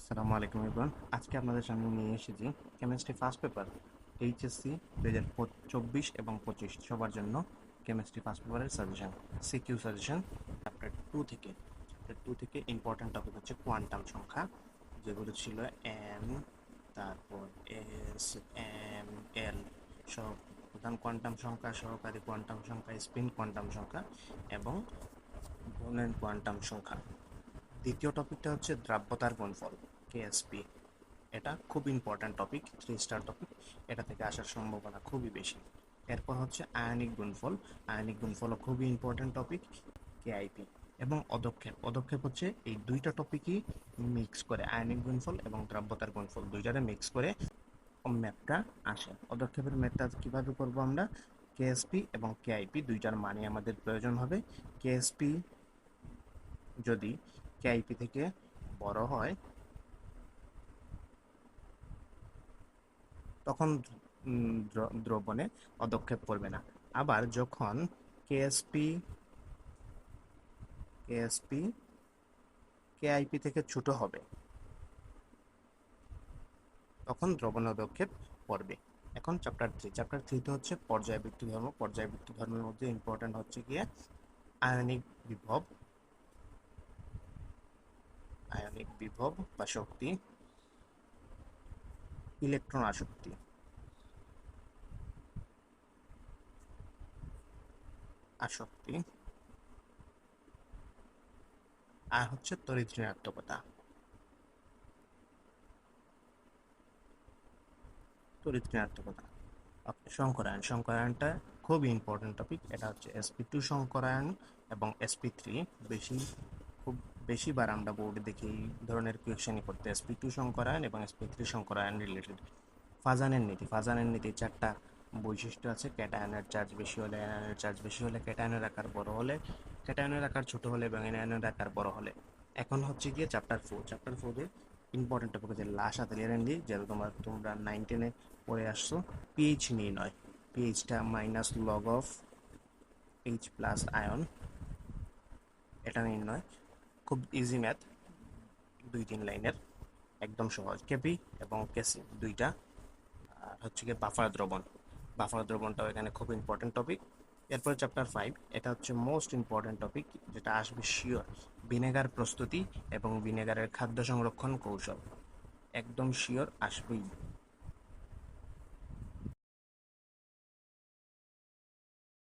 আসসালামু আলাইকুম এভরিওয়ান। আজকে আপনাদের সামনে নিয়ে এসেছি কেমিস্ট্রি ফার্স্ট পেপার এইচএসসি 2024 এবং 25 সবার জন্য কেমিস্ট্রি ফার্স্ট পেপারের সাজেশন, সিকিউ সাজেশন চ্যাপ্টার 2 থেকে ইম্পর্ট্যান্ট টপিক হচ্ছে কোয়ান্টাম সংখ্যা, যেগুলো ছিল এম, তারপর এস, এম, এল সহ প্রধান কোয়ান্টাম সংখ্যা, সহকারী কোয়ান্টাম সংখ্যা, স্পিন কোয়ান্টাম সংখ্যা এবং বোলেন কোয়ান্টাম সংখ্যা। দ্বিতীয় টপিকটা হচ্ছে দ্রাব্যতার গুণফল, কেএসপি। এটা খুব ইম্পর্ট্যান্ট টপিক, 3 স্টার টপিক, এটা থেকে আসার সম্ভাবনা খুবই বেশি। এরপর হচ্ছে আয়নিক গুণফল। আয়নিক গুণফলও খুবই ইম্পর্ট্যান্ট টপিক, কেআইপি। এবং অদক্ষেপ হচ্ছে এই দুইটা টপিকই মিক্স করে, আয়নিক গুণফল এবং দ্রাব্যতার গুণফল দুইটারে মিক্স করে ম্যাপটা আসে। অদক্ষেপের ম্যাপটা কিভাবে করব আমরা? কেএসপি এবং কেআইপি দুইটার মানে আমাদের প্রয়োজন হবে। কেএসপি যদি কেআইপি থেকে বড় হয় তখন দ্রবণে পদক্ষেপ করবে না। আবার যখন কেএসপি কেএসপি কেআইপি থেকে ছোট হবে তখন দ্রবণে পদক্ষেপ করবে। এখন চ্যাপ্টার 3 হচ্ছে পর্যায়বৃত্ত ধর্ম। পর্যায়বৃত্ত ধর্মের মধ্যে ইম্পর্ট্যান্ট হচ্ছে গিয়ে আয়নিক বিভব, আয়নিক বিভব বা শক্তি, ইলেকট্রন আসক্তি, আসক্তি আর হচ্ছে তড়িৎ ঋণাত্মকতা। তড়িৎ ঋণাত্মকতা। সংকরায়নটা খুবই ইম্পর্টেন্ট টপিক। এটা হচ্ছে sp2 সংকরায়ন এবং sp3। বেশি খুব বেশিবার আমরা বোর্ডে দেখি এই ধরনের কোয়েশ্চেনই করতে, sp2 সংকরায়ন এবং sp3 সংকরায়ন রিলেটেড। ফাজানের নীতি 4টা বৈশিষ্ট্য আছে। ক্যাটায়নের চার্জ বেশি হলে, অ্যানায়নের চার্জ বেশি হলে, ক্যাটায়নের আকার বড় হলে, ক্যাটায়নের আকার ছোট হলে এবং অ্যানায়নের আকার বড় হলে। এখন হচ্ছে গিয়ে চ্যাপ্টার 4 এ ইম্পর্টেন্ট টপিক হচ্ছে লাসাতেলিয়ারেনলি, যেটা তোমরা 9-10-এ পড়ে আসছো। পিএইচ নির্ণয়, পিএইচটা minus log of H plus ion, এটা নির্ণয় খুব ইজি ম্যাথ, 2-3 লাইনের, একদম সহজ। কেপি এবং কেসি দুইটা। আর হচ্ছে গিয়ে বাফার দ্রবণটাও এখানে খুব ইম্পর্টেন্ট টপিক। এরপরে চ্যাপ্টার 5, এটা হচ্ছে মোস্ট ইম্পর্টেন্ট টপিক, যেটা আসবে শিওর, ভিনেগার প্রস্তুতি এবং ভিনেগারের খাদ্য সংরক্ষণ কৌশল। একদম শিওর আসবেই।